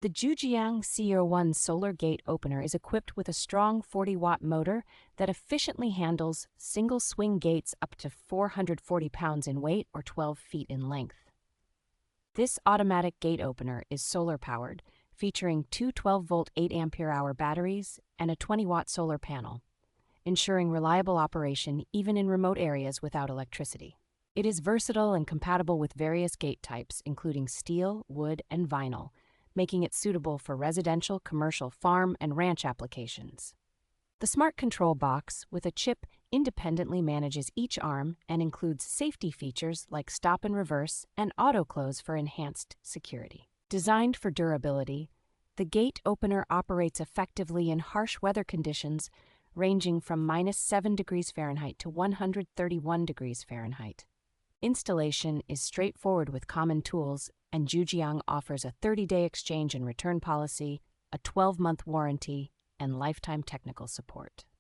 The JUJIANG C01 solar gate opener is equipped with a strong 40-watt motor that efficiently handles single-swing gates up to 440 pounds in weight or 12 feet in length. This automatic gate opener is solar-powered, featuring two 12-volt 8-ampere-hour batteries and a 20-watt solar panel, ensuring reliable operation even in remote areas without electricity. It is versatile and compatible with various gate types, including steel, wood, and vinyl, making it suitable for residential, commercial, farm, and ranch applications. The smart control box with a chip independently manages each arm and includes safety features like stop and reverse and auto close for enhanced security. Designed for durability, the gate opener operates effectively in harsh weather conditions ranging from -7 degrees Fahrenheit to 131 degrees Fahrenheit. Installation is straightforward with common tools, and JUJIANG offers a 30-day exchange and return policy, a 12-month warranty, and lifetime technical support.